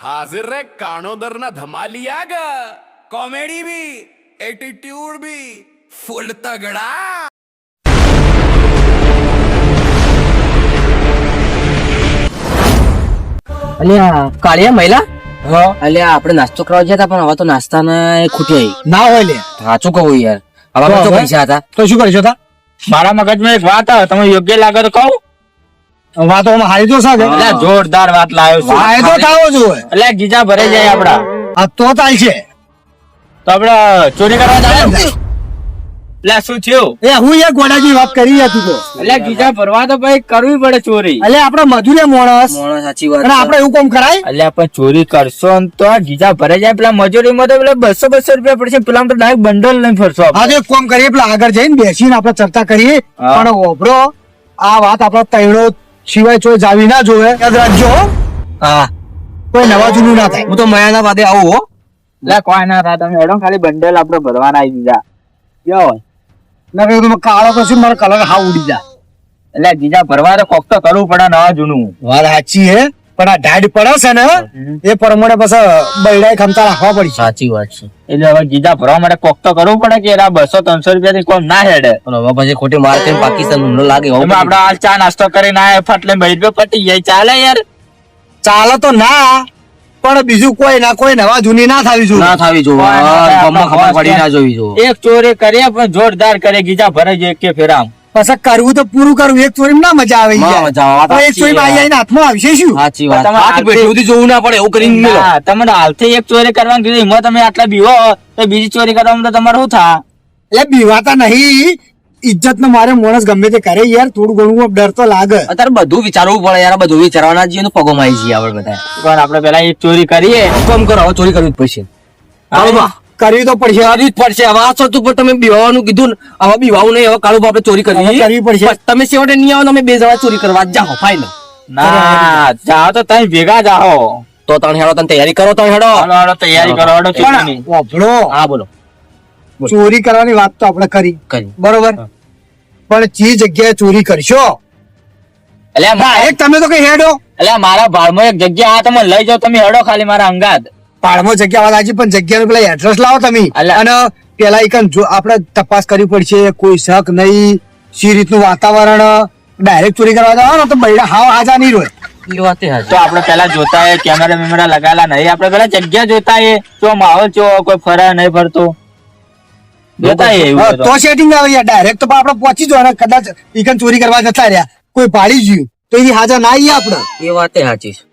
हाजिर रे कानोदर ना धमालिया ग कॉमेडी भी एटीट्यूड भी फुल तगड़ा। અલ્યા કાળિયા મહિલા અલ્યા આપણે નાસ્તો કરવા ગયા હતા પણ હવે તો નાસ્તાના ખૂટી આવી ના હોય લે સાચું કહું યાર હવે તો પૈસા હતા તો શું કરીશું તા મારા મગજમાં એક વાત આવે તમે યોગ્ય લાગે તો કહું. વાતો હારી તો સાગે એટલે જોરદાર વાત લાવ્યો છું. ફાયદો થાવો જોઈએ એટલે ગીજા ભરાઈ જાય આપડા આ તો થાય છે તો આપડે ચોરી કરવા જાય ને? એટલે શું થયું? એ હું યાર ગોડાજી વાત કરી હતી તો એટલે ગીજા ભરવા તો ભાઈ કરવી પડે ચોરી. એટલે આપણે મજૂરી માણસ મોણસ સાચી વાત અને આપણે એવું કામ કરાય એટલે પણ ચોરી કરશો ને તો આ ગીજા ભરાઈ જાય. પેલા મજૂરીમાં તો પેલા 200 રૂપિયા પડશે, પેલા તો ડાયરેક્ટ બંડલ લઈને ફરશો આપણે. હા તો એક કામ કરીએ પેલા આગળ જઈને બેસીને આપણે ચર્ચા કરીએ હા. પણ ઓભરો આ વાત આપણા તૈણો સિવાય ચોય જાવી ના જોવે યાદ રાખજો હો. હા કોઈ નવા જૂનું ના થાય હું તો મયાના વાદે આવું હો એટલે કોઈ ના થાય, તમે હેડો ખાલી બંડલ આપડે ભરવાના આવી દીધા. કેવો? ના કહ્યું તમે કાળો પછી મારો કલર હા ઉડી જાય એટલે ગીજા ભરવા તો કોક તો કરવું પડે નવા જૂનું. વાત સાચી હે પણ આ ઢાડ પડે છે ને એ પ્રમાણે પછી બૈડાએ ખમતા રાખવા પડી સાચી વાત છે એટલે હવે ગીજા ભરવા માટે કોક તો કરવું પડે કે એના 200-300 રૂપિયા થી કોમ ના હેડે. પણ હવે પછી ખોટી માર કરીને પાકિસ્તાન હુમલો લાગે હવે એમાં આપડે હાલ ચા નાસ્તો કરીને આયા ફાટલે 2 રૂપિયા પટી જાય, ચાલે યાર? ચાલે તો ના પણ બીજું કોઈ ના કોઈ નવા જૂની ના થવી જોઈએ ના થાવી જોવે ગમમાં ખબર પડી ના જોવી જોવે એક ચોરી કરીએ પણ જોરદાર કરે, ગીજા ભરાઈ જાય કે ફેરામ. પછી કરવું તો પૂરું કરવું એક ચોરી ના મજા આવે માં યાર. મજા આવે. તો એક ચોરી માં આવીને હાથમાં આવશે શું સાચી વાત તમારે હાથ પેઢી સુધી જોવું ના પડે એવું કરીને મેલો ના, તમને હાલથી એક ચોરી કરવાની કીધું, એમાં તમે આટલા બીવો તો બીજી ચોરી કરવામાં તો તમારે શું થા? એટલે બીવાતા નહીં ઇજ્જત નો મારે માણસ ગમે તે કરે યાર થોડું ઘણું ડર તો લાગે અત્યારે બધું વિચારવું પડે યાર બધું વિચારવાના જઈએ પગોમાં આવી જઈએ આપણે બધા પણ આપડે પેલા એક ચોરી કરીએ. કામ કરો હવે ચોરી કરવી જ પડશે બરોબર. કરવી તો પડશે કરવી જ પડશે હવે આ સતું પર તમે બીવાનું કીધું ને હવે બીવાવું નહીં હવે કાળું આપણે ચોરી હવે કરવી કરવી પડશે. બસ તમે છેવટે નહીં આવો તમે બે જણા ચોરી કરવા જ જાઓ ફાઇનલ ના જાઓ તો તમે ભેગા જાઓ. તો તણ હેડો તમે તૈયારી કરો તણ હેડો હાલો હાલો તૈયારી કરો, હાલો ચોરીની. પણ ઓભળો હા બોલો ચોરી કરવાની વાત તો આપણે કરી કરી બરોબર પણ જે જગ્યાએ ચોરી કરશો એટલે એક તમે તો કઈ હેડો એટલે મારા ભાળમાં એક જગ્યા આ તમે લઈ જાઓ, તમે હેડો ખાલી મારા અંગાત. પાડમાં જગ્યા વાત આજે પણ જગ્યાનું પેલા એડ્રેસ લાવો તમે અલા. અને પેલા એક આપણે તપાસ કરવી પડશે કોઈ શક નહીં સી રીતનું વાતાવરણ ડાયરેક્ટ ચોરી કરવા જાવ ને તો બૈડા હાવ હાજા નહીં રોય એ વાત એ હાચી. તો આપડે પેલા જોતા એ કેમેરા બેમેરા લગાવેલા નહીં, આપડે પેલા જગ્યા જોતા એ જો માહોલ જો કોઈ ફરે નહીં ફરતો જોતા એ એવું હા, બધું. તો સેટિંગ આવે યાર ડાયરેક્ટ તો આપણે પહોંચી જવાના કદાચ ઈકન ચોરી કરવા જતા રહ્યા કોઈ પાડી ગયું તો એની હાજર ના આવીએ આપણે એ વાત એ સાચી છે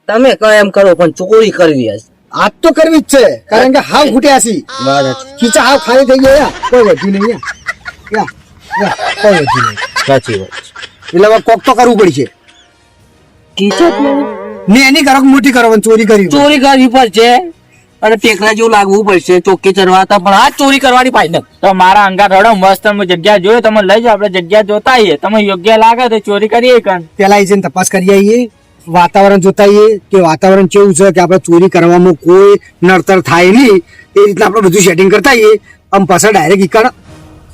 તમે કહો એમ કરો પણ ચોરી કરવી હશે આજ તો કરવી જ છે કારણ કે હાવ ખૂટ્યા છે વાત સાચી. ખીચા હાવ ખાલી થઈ ગયા યાર. કોઈ વધ્યું નહીં યાર. યાર, કોઈ વધ્યું નહીં સાચી વાત છે. એટલે હવે કોક તો કરવું પડશે ને એની કરો કે મોટી કરો પણ ચોરી કરી ચોરી કરવી પડશે અને ટેકરા જેવું લાગવું પડશે ચોકે ચરવા હતા પણ આ ચોરી કરવાની ફાઇનલ તો મારા અંગાત હેડો મસ્ત અમે જગ્યા જોયું, તમે લઈ જાઓ, આપણે જગ્યા જોતા આવીએ, તમે યોગ્ય લાગે તો ચોરી કરીએ કન. પેલા એ જઈને તપાસ કરી આવીએ વાતાવરણ જોતા આવીએ કે વાતાવરણ કેવું છે કે આપણે ચોરી કરવામાં કોઈ નડતર થાય નહીં એ રીતના આપણે બધું સેટિંગ કરતા આવીએ આમ પાછળ ડાયરેક્ટ ઈકણ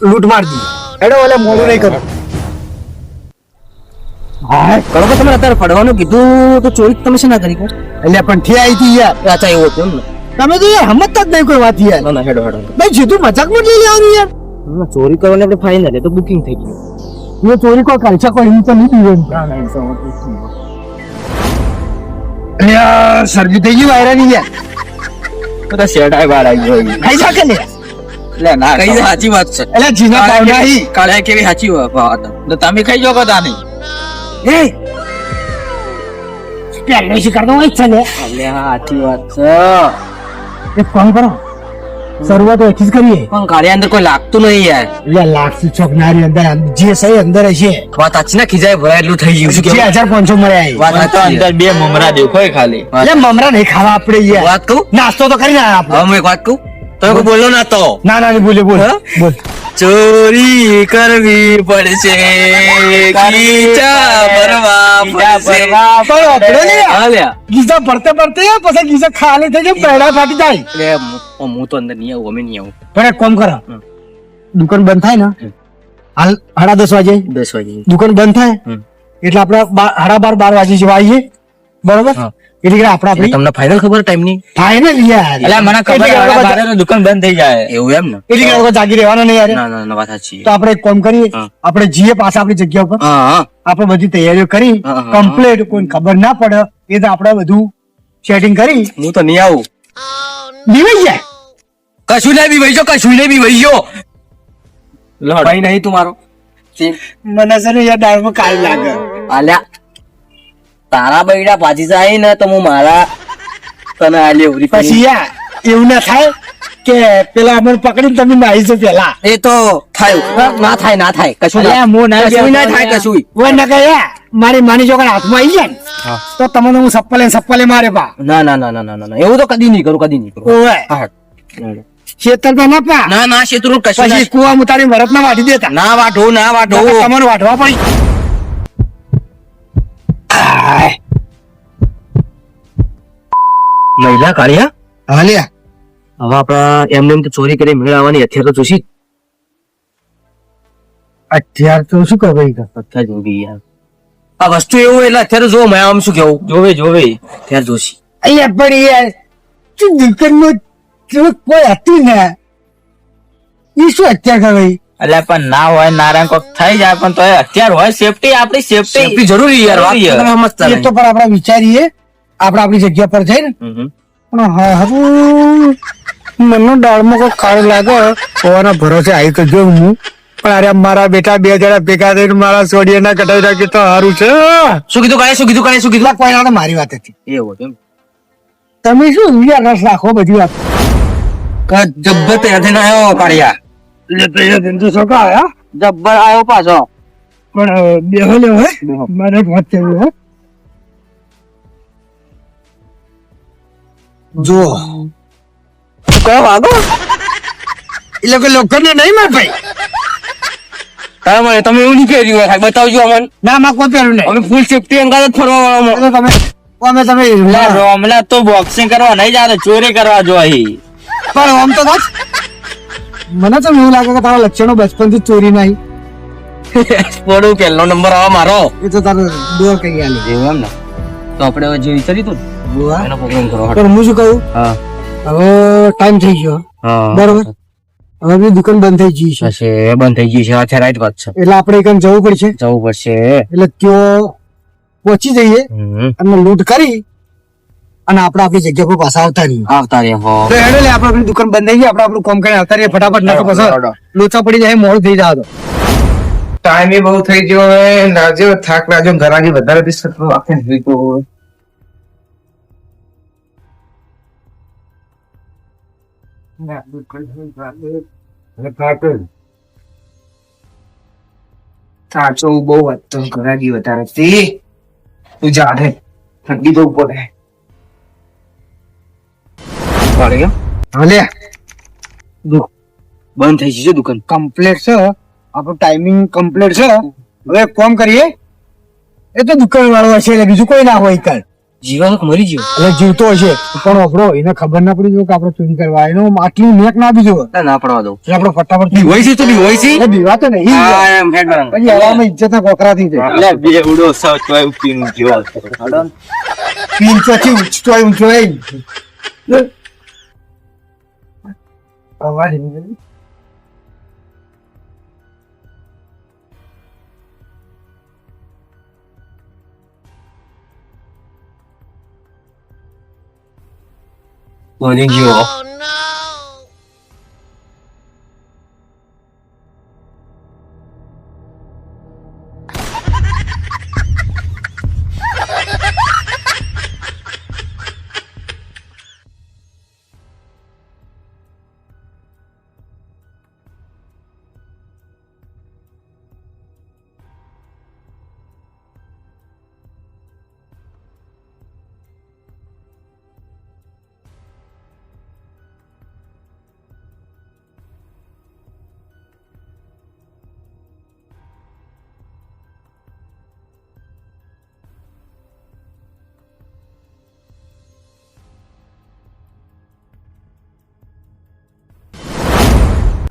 લૂંટ માર દઈએ હેડો એટલે મોડું નહીં કરો હા કરો કે તમે અત્યારે ફડવાનું કીધું તો ચોરી તમે શું ના કરી એટલે પણ થી આવી હતી યાર અચ્છા એવું હતું એમ તમે તો યાર સમજતા જ નહીં કોઈ વાત યાર ને ના હેડો હેડો ભાઈ સીધું મજાકમાં લઈ લેવાનું યાર ચોરી કરવાની આપણે ફાઇનલ તો બુકિંગ થઈ ગયું એ ચોરી કોઈ કરશે કોઈ એમ તો નહીં પીવાનું શરદી થઈ ગઈ વાયરાની યાર બધા શેડાય બહાર આવી ગયો. ખાઈ શકે ને એટલે ના કઈ ખવાય. સાચી વાત છે એટલે જીના પાવડા હી કાળા કેવી સાચી વાત તો તમે ખાઈ જાઓ કદા નહીં. એ પહેલો શિકાર તો હોય જ છે ને સાચી વાત છે એક કામ કરો શરૂઆત એથી જ કરીએ પણ કાળિયા અંદર કોઈ લાગતું નહીં યાર એટલે લાખથી ચોકનારી અંદર જે સહી અંદર હશે વાત સાચી ના ખીજાય ભરાય એટલું થઈ ગયું છે 2500 મળ્યા વાત આ તો અંદર બે મમરા દેખોય ખાલી. એટલે મમરા નહીં ખાવા આપણે યાર વાત કહું નાસ્તો તો કરી ના આપણે હવે હું એક વાત કહું તમે કોઈ બોલો ના તો ના ના બોલે બોલ હા? બોલ ચોરી કરવી પડશે ખીચા ભરવા પડશે પણ આપણે ને હા લ્યા. ગીઝા ભરતે ભરતે પછી ગીઝા ખાલી થઈ જાય પેડા ફાટી જાય એટલે હું તો અંદર નહીં આવું અમે નહીં આવું પણ એક કામ કરો દુકાન બંધ થાય ને હાલ 10:30 વાગે 10 વાગે દુકાન બંધ થાય હમ. એટલે આપણે 12:30 વાગે જેવા આવીએ બરોબર હા. એટલે કે આપણે આપણી તમને ફાઇનલ ખબર ટાઈમ ની ફાઇનલ યાર એટલે મને ખબર એટલે કે હવે આપણે મારે તો દુકાન બંધ થઈ જાય. એવું એમ ને એટલે કે આપણે જાગી રહેવાના નહીં યાર. ના ના ના વાત સાચી તો આપણે એક કામ કરીએ, હા. આપણે જઈએ પાછા આપણી જગ્યા ઉપર, હા હા આપણે બધી તૈયારીઓ કરી હા, હા, કમ્પ્લીટ, કોઈ ખબર ના પડે એ તો આપણે બધું સેટિંગ કરી હું તો નહીં આવું નીકળી જાય. કશું નહીં બી વહીજો કશું નહીં બી વહીજો લોડ. ભાઈ નહીં તું મારો મને છે ને યાર દાળમાં કાળ લાગે. આલ્યા તારા બૈડા પાછી જાય ને તો હું મારા તને આલ્યો પછી યાર એવું ના થાય કે પેલા અમને પકડીને તમે નાહીશો પેલા. એ તો થાય ના થાય ના થાય કશું ના અલ્યા, હું ના કશું ના બેઠો થાય યાર. કશું ઓય ના કે યાર, મારી માની જો હાથમાં આવી જાય ને, તો તમને હું સપ્પલે મારે પા. ના ના ના ના ના ના એવું તો કદી નહીં કરું કદી નહીં કરું ઓય હા. ખેતરમાં ના પા. ના ના શેત્રુ કશું પછી નહીં. કુવા ઉતારી વરત ના વાટી દેતા. ના વાઢો ના વાઢો તમને વાટવા પડી. આય. મહિલા કાઢ્યા હાલ્યા. હવે આપડા એમને એમ તો ચોરી કરી મેળવવાની હથિયાર તો જોશી અત્યાર તો શું કરે હથિયાર જોવી યાર આ વસ્તુ એવું એટલે અત્યારે જો મેં આમ શું કેવું જોવે હથિયાર જોશી અહીંયા પણ યાર તું દુકાનમાં કોઈ હતું ને એ શું અત્યાર કરે? એટલે પણ ના હોય નારાયણ કોક થઈ જાય પણ તો અત્યાર હોય સેફટી આપણી સેફટી સેફટી જરૂરી યાર વાત જરૂરી તમે સમજતા એ તો પણ આપણે વિચારીએ, આપણે આપણી જગ્યા પર જઈને નહીં. પણ હારું મને દાળમાં કોઈ ખારું લાગે હોવાના ભરોસે આવી તો જોઉં હું. પણ અરે મારા બેટા બે જણા ભેગા થઈને મારા સોડિયા ના કટાઈ નાખી તો સારું છે. શું કીધું કાલે શું કીધું કાલે શું કીધું કોઈ ના મારી વાત હતી. એવું હતું એમ તમે શું યાર રસ રાખો બધી વાત. જબ્બર તૈયાર થઈને આવ્યો કાળિયા છોકરા આયા જબ્બર આવ્યો પાછો પણ બેહો લેવો હે મને વાત કરવી હે. જો કયો વાગો એ લોકો લોકોને નહીં માર ભાઈ. તમે એવું નહીં કર્યું હોય બતાવજો અમને ના માં કોઈ પહેરું નહીં. અમે ફૂલ સેફટી અંગાજ જ ફરવા વાળામાં તમે રોમલા તો બોક્સિંગ કરવા નહીં જાતે ચોરી કરવા જો અહીં પણ આમ તો બસ મને તો એવું લાગે કે તારા લક્ષણો બચપન થી ચોરી નહીં. પડું પહેલો નંબર આવા મારો એ તો તારો દોર કઈ આલે. એવું એમ ને તો આપણે હવે જે વિચાર્યું હતું ને એનો પ્રોગ્રામ કરો પણ હું શું કહું, હા હવે ટાઈમ થઈ ગયો હા બરોબર, હવે બી દુકાન બંધ થઈ ગઈ છે થશે બંધ થઈ ગઈ છે અત્યારે રાઈટ વાત છે એટલે આપણે એકન જવું પડશે. જવું પડશે એટલે ત્યાં પહોંચી જઈએ અને લૂંટ કરી અને આપણે આપણી જગ્યા પર પાછા આવતા રહીએ. આવતા રે હો તો હેડો લે, આપણે આપણી દુકાન બંધ થઈ ગઈ, આપણે આપણું કામ કરીને આવતા રહીએ ફટાફટ. ના તો પછી લોચા પડી જાય, મોડું થઈ જાય. ટાઈમ બહુ થઈ ગયો હવે નાજો થાક નાજો ઘરાજી વધારે દિવસ આખે જોઈ તો સાચો બહુ વધતો ઘરાજી વધારે તે તું જાણે ઠંડી તો ઉપર કાળિયા હાલે બંધ થઈ ગઈ છે દુકાન કમ્પ્લીટ છે, આપણું ટાઈમિંગ કમ્પ્લીટ છે. હવે એક કામ કરીએ, એ તો દુકાન વાળો હશે એટલે બીજું કોઈ ના હોય કાલ. જીવન મરી ગયો એટલે જીવતો હશે પણ આપણો એને ખબર ના પડી કે આપણે ચોરી કરવા એનો આટલું નેક ના બીજો ના પડવા દઉં એટલે આપણે ફટાફટ હોય છે તો બી હોય છે એટલે બીવા તો નહીં હા એમ હેડ બરાબર પછી હવામાં ઇજ્જત ના કોકરા થઈ જાય. એટલે બે ઉડો સાવ તોય ઉપીનું જેવો પિંચોથી ઊંચો ઊંચો અવાજ નહીં. બની ગયો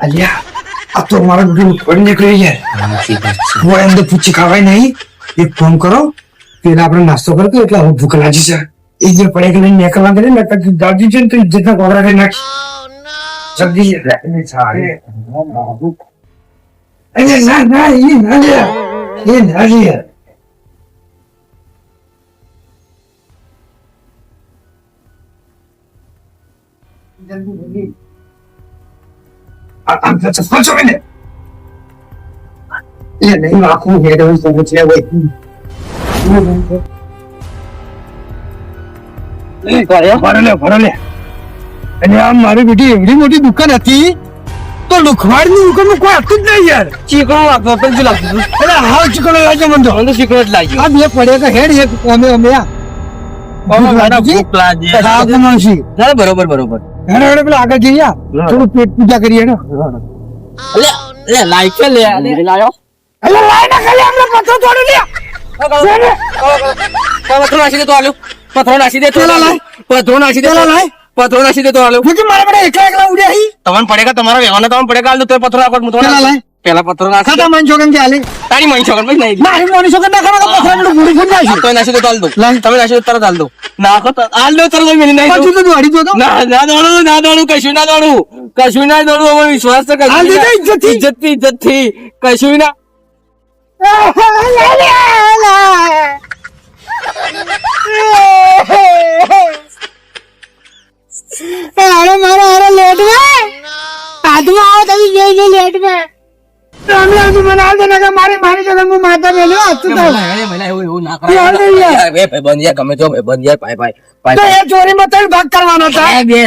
અલ્યા આ તો મારા ગુડી પડી નીકળી યાર. હું અંદર પૂછી ખાવાય નહીં. એક ફોન કરો પેલા આપણે નાસ્તો કરતો એટલે હવે ભૂખ લાગી છે. એ જે પડે કે નહીં નીકળવા દે ને તો દાદી છે ને તો ઇજ્જતના કોગરા કરી નાખ જલ્દી રાખીને છાડે અરે ના ના એ ના લે એ ના લે આમ તો ચશ્મા છો ને એ નહીં આખું હેડ હોય સમજ્યા હોય ભરો લે અને આમ મારી બેટી એવડી મોટી દુકાન હતી તો લુખવાડ ની દુકાન માં કોઈ હતું જ નહીં યાર ચીકણો લાગતો પણ લાગતું એટલે હાવ ચીકણો લાગ્યો મને તો ચીકણો જ લાગ્યો આ બે પડે કે હેડ એક અમે બરોબર બરોબર હેડ પેલા આગળ જઈએ થોડું પેટ પૂજા કરીએ ને લાઈક લે લાયો એટલે લાઈ ના ખાલી આપણે પથ્થર તોડી લે પથરો નાસી દે તો આલ્યો પથરો નાસી દે તો પથરો નાસી દે પથરો નાસી દે તો આલ્યો મુકે મારા બેટા એકલા એકલા ઉડ્યા હી તમને પડેગા તમારા વેવાને તમને પડેગા આલ્યો તો પથરો નાખો હું તો પેલા પથરો નાખી ખાતા મન છોકન કે આલે તારી મન છોકન ભાઈ નહીં મારી મોની છોકન ના ખાવા તો પથરા પેલું ગુડી ફૂટ જાય તો નાસી દે તો આલ દો તમે નાસી દે તરત આલ દો નાખો તો આલ દો તરત મેલી નહીં પાછું તો દોડી દો તો ના દોડું કશું ના દોડું હવે વિશ્વાસ તો હાલ દે ઇજ્જત થી કશું ના મારા લેટ में आदमी आओ तभी ये लेट में અમે આજ મના દેના કે મારી જગહ માં માતા મેલ્યો હતું તો મહિલા એવું ના કરે બે ભાઈ બંધ ગમે તો ભાઈ બંધ પાય તો એ ચોરી માં તઈ ભાગ કરવાનો હતા તમે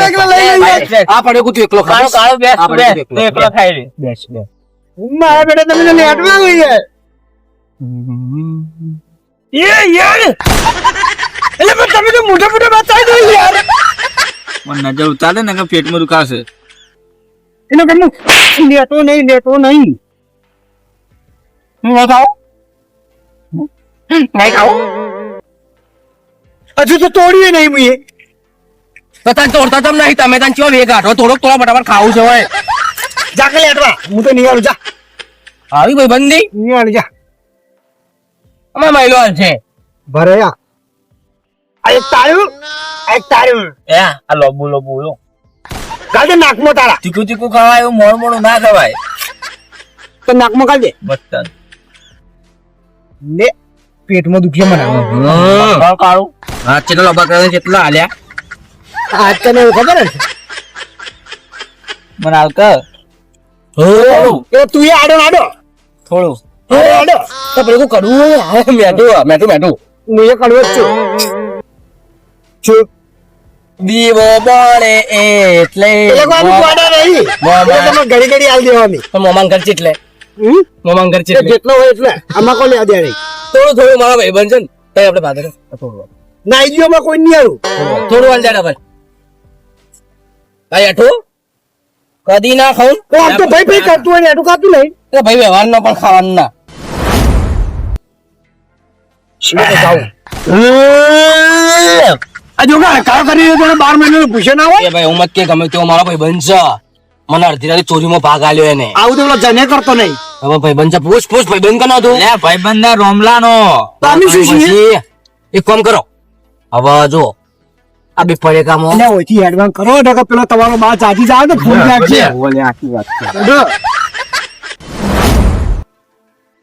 એકલા લઈ લઈએ આ પડ્યો કુ તું એકલો ખાસ કાળો બેસ આ પડ્યો તું તું એકલો ખાઈ લે બેસ મારા બેટા તમે લેટ માં ગઈ એ યાર એટલે પણ તમે તો મોટા બતાવી દો યાર મને નજર ઉતારે ને કે પેટમાં દુખાશે એનો કેમ લેતો નહીં હું ખાઓ નહીં ખાઓ હજુ તો તોડીએ નહીં મુએ તો તને તોડતા તમ નહીં તમે તને ચો વેગ આઠો થોડોક બટાબર ખાવું છે હોય જા કે લેટવા હું તો નિયાળું જા આવી ભાઈ બંધી નિયાળું જા અમે મહિલો છે ભરયા આ એક તાળું એ આ લોબુ ગાલ દે નાકમાં તારા તીખું ખવાય એવું મોડું ના ખવાય તો નાકમાં ગાલ દે બસ લે પેટમાં દુખે મને કાળું હા કેટલા લોબા કરે કેટલા આલ્યા આજ તને ખબર હે મને આવતા એ તું એ આડો થોડું તો પેલું કડવું મેઠું હું એ કડવો જ છું દીવો બળે એટલે ઘડી ઘડી આલી દેવાની મોમાન ઘર છે એટલે મોમાન ઘર છે એટલે જેટલો હોય એટલે આમાં કોઈ યાદ નહીં થોડું મારા ભાઈ બન છે ને તઈ આપણે ભાગે થોડું નાઈજીઓમાં કોઈ નહીં આવું થોડું વાલ જાડા ભાઈ ભાઈ આઠું કદી ના ખાઉં આમ તો ભાઈ કરતું હોય ને એટલું ખાતું નહીં એટલે ભાઈ વ્યવહાર નો પણ ખાવાનું ના આ જો કામ કરી 12 મહિના પૂછે ના હોય એ ભાઈ હું મત કે ગમે તેવો મારો ભાઈ બન છે મને અડધી રાતે ચોરીમાં ભાગ આલ્યો એને આવું તો પેલો જને કરતો નહીં હવે ભાઈ બન છે પૂછ ભાઈ બન કનો તું લે ભાઈબંધ ના રોમલાનો તો અમે શું છીએ એક કામ કરો હવે જો આ બે પડે કામો અને ઓછી એડવાન્સ કરો એટલે પેલો તમારો બા ચાજી જાય તો ફોન રાખજે બોલે આખી વાત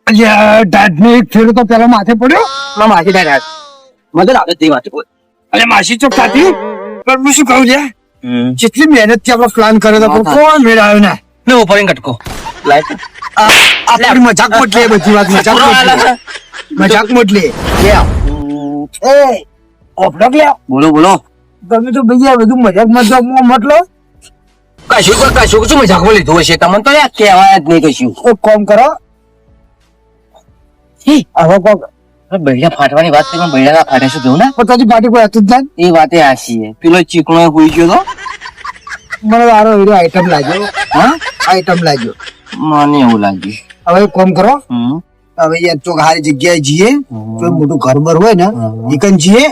દાઢને એક ફેરો તો પેલા માથે પડ્યો ના માસી દાદા મદદ આવે તે વાત બોલ અને માસી ચોક ખાતી પણ હું શું કહું છે જેટલી મહેનત થી આપણો પ્લાન કર્યો તો પણ કોણ મેળાયો ના લે ઉપર કટકો લાઈટ આપણી મજાક મોટલી બધી વાત મજાક મોટલી લે એ ઓપડક લે બોલો તમે તો ભૈયા બધું મજાક મતલો કશું શું મજાક લીધું હશે તમને તો યાર કહેવાય જ નહીં કશું એક કામ કરો હવે કોક બૈડા ફાટવાની વાત થઈ પણ બૈડા ના ફાટે શું કેવું ને પોતાની પાર્ટી કોઈ હતું જ ના એ વાતે આશી છે પેલો ચીકણો હોઈ ગયો તો મને સારો એવો આઈટમ લાગ્યો હા આઈટમ લાગ્યો મને એવું લાગ્યું હવે એક કામ કરો હવે યાર ચોક હારી જગ્યાએ જઈએ કોઈ મોટું ઘર બર હોય ને એકન જઈએ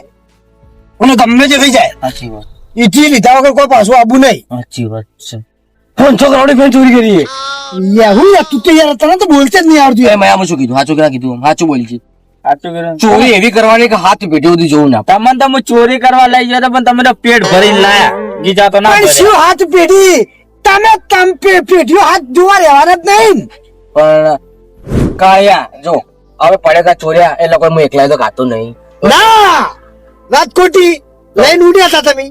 અને ગમે તે થઈ જાય સાચી વાત ઈથી લીધા વગર કોઈ પાછું આવું નહીં સાચી વાત છે ફોન છોકરાઓની ફોન ચોરી કરી યાર હું યાર તું તો યાર તને તો બોલતે જ નહીં આવડતું મેં આમાં શું કીધું સાચું કીધું સાચું બોલી છે સાચું કીધું. ચોરી એવી કરવાની કે હાથ પેટી સુધી જોવું ના પડે. તમને તો હું ચોરી કરવા લઈ ગયો તો પણ તમે તો પેટ ભરીને લાયા ગીજા તો ના પણ ભરે. શું હાથ પેઢી તમે પેઢીઓ હાથ જોવા રહેવાના જ નહીં પણ કાળિયા જો હવે પડ્યા ચોર્યા એ લોકો હું એકલા તો ખાતો નહીં ના વાત ખોટી લઈને ઉડ્યા હતા તમે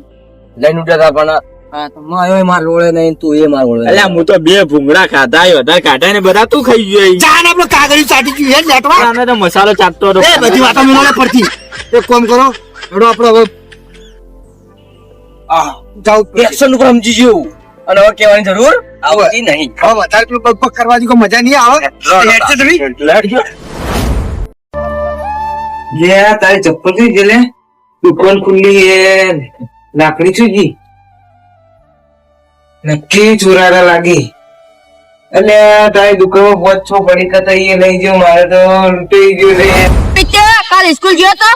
લઈને ઉઠ્યા હતા પણ આ તો માયો માર રોળે નહીં તું એ માર રોળે અલ્યા હું તો 2 ભૂંગળા ખાધા વધારે કાઢ્યા ને બધા તું ખાઈ ગયો અહીં. ચાન આપણો કાગળિયું ચાટી ગયું હે લેટવા આને તો મસાલો ચાટતો હતો. એ બધી વાતો મિલોને પડતી એક કામ કરો એડો આપણો હવે જાઓ એક્શન ઉપર સમજી જેવું અને હવે કહેવાની જરૂર આવતી નહીં હવે વધારે પેલું બગ બગ કરવાની કોઈ મજા નહીં આવે હેડ છે તમે લે તારી ચપ્પલ જોઈ ગયેલે દુકાન ખુલ્લી એ લાકડી છું જી નક્કી ચોરાડા લાગી એટલે તારી દુકાનમાં પોચો પડી કતા એ લઈ ગયો મારે તો લૂંટાઈ ગયો લે કાલ સ્કૂલ ગયો તો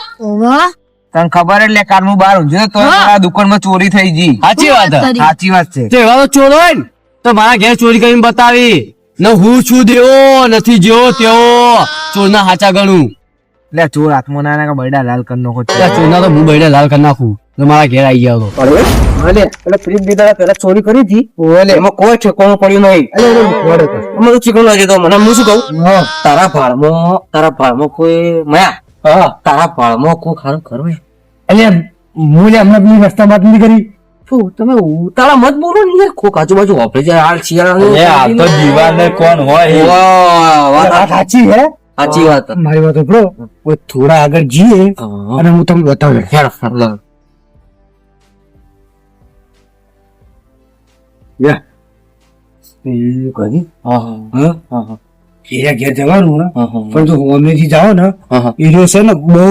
તને ખબર એટલે કાલ હું બહાર ઊંઘ્યો તો આ દુકાનમાં ચોરી થઈ ગઈ સાચી વાત હે. સાચી વાત છે તો એવા તો ચોર હોય ને તો મારા ઘેર ચોરી કરીને બતાવી ન હું છું દેવો નથી જેવો તેવો ચોરના હાચા ગણું એટલે ચોર હાથમાં ના નાખે બરડા લાલ કરી નાખો ત્યાં ચોરના તો હું બૈડા લાલ કરી નાખું તો મારા ઘેર આવી ગયા તો ભલે એટલે ફ્રીજ દીધા પેલા ચોરી કરી હતી એમાં કોઈ ઠેકાણું પડ્યું નહીં મને ચીકણું લાગે તો મને હું શું કહું તારા ભાળમાં કોઈ મયા તારા ભાળમાં કોઈ ખારું ખરું એટલે હું હમણાં પેલી રસ્તા વાત નથી કરી શું તમે તારા મત બોલો ને યાર કોક આજુબાજુ વાપરે છે હાલ શિયાળાનું એ આ તો દીવાને કોણ હોય વાત વાત સાચી હે સાચી વાત મારી વાત બ્રો થોડા આગળ જઈએ અને હું તમને બતાવું હેડ ફરલો ઘેર જવાનું હે પણ જો હોમેથી જાઓ ને એરિયો છે ને બહુ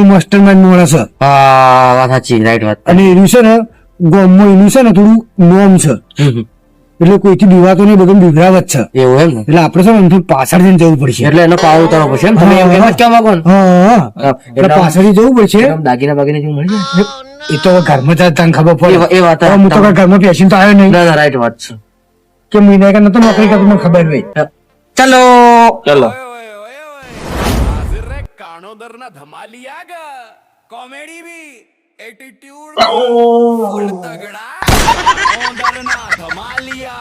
મસ્ટર માઇન્ડ માણસ છે હા વાત સાચી રાઈટ વાત અને એનું છે ને ગામમાં એનું છે ને થોડું નોમ છે એટલે કોઈથી બીવાતો નહીં બધું બીવરાવત છે એવું એમ ને એટલે આપણે છે ને એમથી પાછળ જઈને જવું પડશે એટલે એનો પાવ ઉતારવો પડશે એમ તમે એમ જ કહેવા માંગો ને હા એટલે પાછળથી જવું પડશે દાગીના બાગીના જેવું મળી જાય એ તો હવે ઘરમાં જાય તને ખબર પડે એ વાત હવે હું તો કઈ ઘરમાં પેશન્ટ તો આવ્યો નહીં ના ના રાઈટ વાત છે કે મહિના કે નતો નોકરી કરતો મને ખબર નહીં ચલો ચલો हाजिर रे काणोदर ना धमालिया गा कॉमेडी भी एटीट्यूड फुल तगड़ा काणोदर ना धमालिया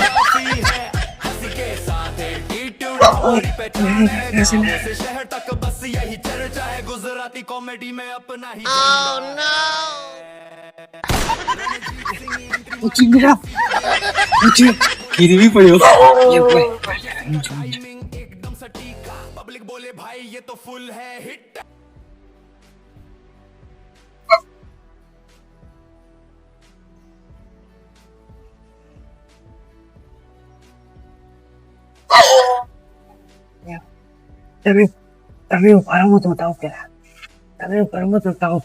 काफी है हंसी के साथ एटीट्यूड हमारी पहचान है गाँव से शहर तक बस यही चर्चा है गुजराती कॉमेडी में अपना ही ગીરવી પડ્યો टाइमिंग एकदम सटीक पब्लिक बोले भाई ये तो फुल है हिट તમે ઉભારામાં જોતા હો પેલા તમે ઉભારામાં જોતા હો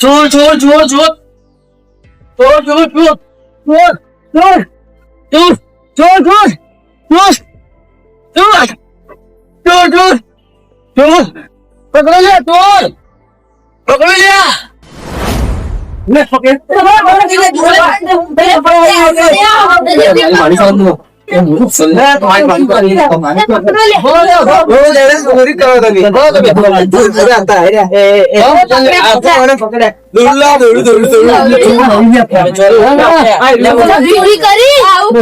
ચોર ચોર ચોર ચોર ચોર ચોર ચોર ચોર ચોર ચોર ચોર ચોર ચોર ચોર ચોર ચોર ચોર પકડો લે ચોર પકડો લે લે પકડ મારી સાથે એ મુરુ સલ્લે તમારી પાણી કરી ચોરી કરો તમે ચોરી કરી આવું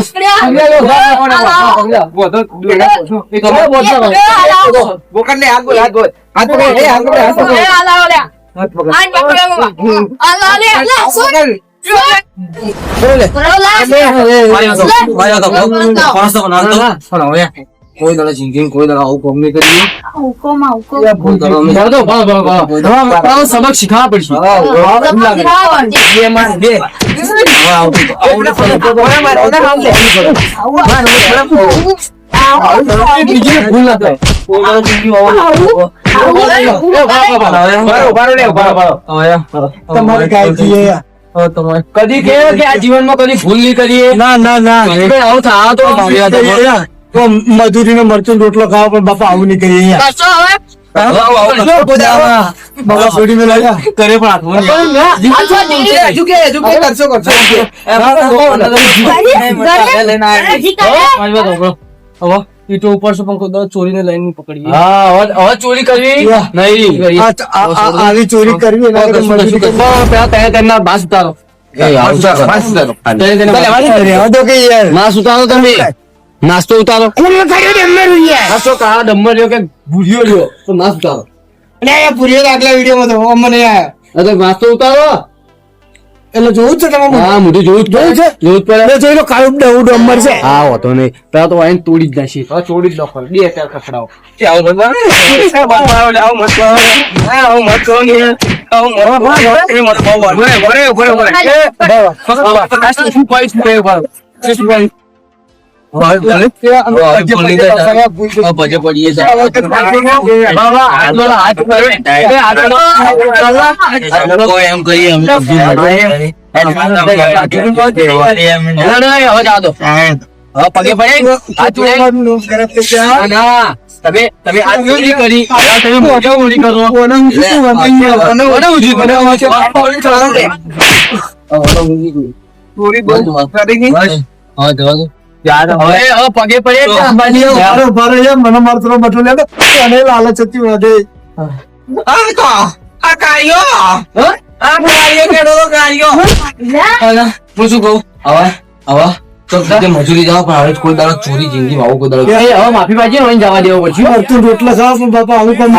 કોઈ દાડા જિંદગી કોઈ દાડા આવું કોમ નહીં કરીએ સબક શીખવા પડશે ભૂલ ના થાય કદી કે આ જીવનમાં કદી ભૂલ નહીં કરીએ ના ના ના આવું થા તો મજૂરી નો મરચું રોટલો ખાવા પણ બાપા આવું નહીં કરીએ બાબા છોડી મેં લાગ્યા કરે પણ હાથમાં ઈટો ઉપર છે પણ કોઈ દાડો ચોરીને લઈને પકડીએ હવે ચોરી કરવી નહીં આવી ચોરી કરવી એના કરતા મજૂરી કરવી. તેમના બાસ ઉતારો રહેવા દો કે યાર માસ ઉતારો તમે નાસ્તો ઉતારો નાસ્તો કાળા ડમ્બર રહ્યો કે ભૂરિયો રહ્યો તો નાસ્તો ઉતારો પૂરી આગલા વિડીયો માં તો અમને આયા અરે નાસ્તો ઉતારો એટલે જોવું જ છે તમે હા મોઢું જોવું જ જોયું છે પડે જોઈ લો કાળું ડમ્બર છે હા હોતો નહીં પેલા તો વાઈન તોડી જ નાખી તોડી જ નાખો બે ચાર ખખડાવો એમ કરીએ પગે પડે તમે આ ચોરી કરી તમે મોઢા ચોરી કરો હવે પગે પડે મને મારતો બટો લે અને લાલચ હતી વધે હું શું કહું હવે મજૂરી જાવ પણ હવે કોઈ દાડો ચોરી જિંદગી આવું કોઈ દાડો હવે માફી પાછી હોય જવા દેવો પછી તું રોટલા ખાવ પણ બાપા આવું કામ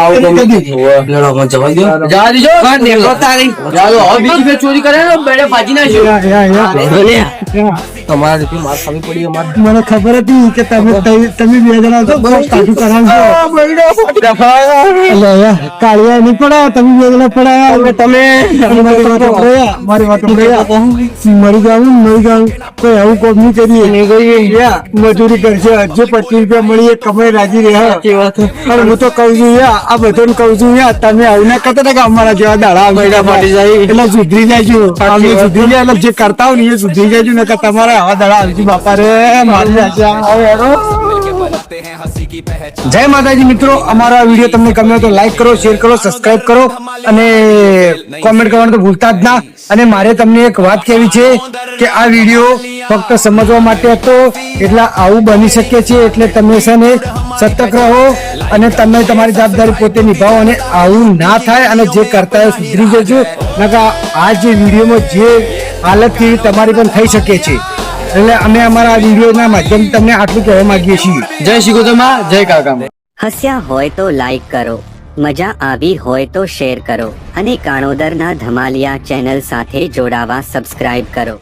જવા દેજો હવે બીજી ફેર ચોરી કરે ને બેડે પાછી તમારા રીતે માર ખાવી પડી અમારે મને ખબર હતી કે તમે બે જણા તો બહુ કાઢું કરાવશો કાળિયા નહીં પડા તમે બે જણા પડાયા તમે મારી વાત મરી જાઉં કોઈ આવું કોમ નહીં કરીએ મજૂરી કરશે હજુ 25 રૂપિયા મળીએ કમાઈ રાજી રહ્યા અને હું તો કઉ છું આ બધાને કઉ છું તમે આવું ના કરતા હતા કે અમારા જેવા દાડા મહિના ફાટી જાય એટલે સુધરી જાય અમે સુધરી જાય એટલે જે કરતા હોય ને એ સુધરી જાય ને તમારે આવા દાડા આવી બાપા રે મારી જય માતાજી મિત્રો, અમારા વિડીયો તમને ગમ્યો તો લાઈક કરો, શેર કરો, સબસ્ક્રાઇબ કરો અને કોમેન્ટ કરવાનું તો ભૂલતા જ ના. અને મારે તમને એક વાત કહેવી છે કે આ વિડીયો ફક્ત સમજવા માટે હતો, એટલે આવું બની શકે છે, એટલે તમે છે ને સતર્ક રહો અને તમે તમારી જવાબદારી પોતે નિભાવો અને આવું ના થાય અને જે કરતા હોય સુધરી જજો. આ જે વિડીયોમાં જે હાલત થઈ તમારી પણ થઈ શકે છે, એટલે અમે અમારા વિડીયોના માધ્યમથી તમને આટલું કહેવા માંગીએ છીએ. જય શ્રી ગોતમા, જય કાકા. હસ્યા હોય તો લાઈક કરો, મજા આવી હોય તો શેર કરો અને કાણોદરના ધમાલિયા ચેનલ સાથે જોડાવા સબસ્ક્રાઇબ કરો.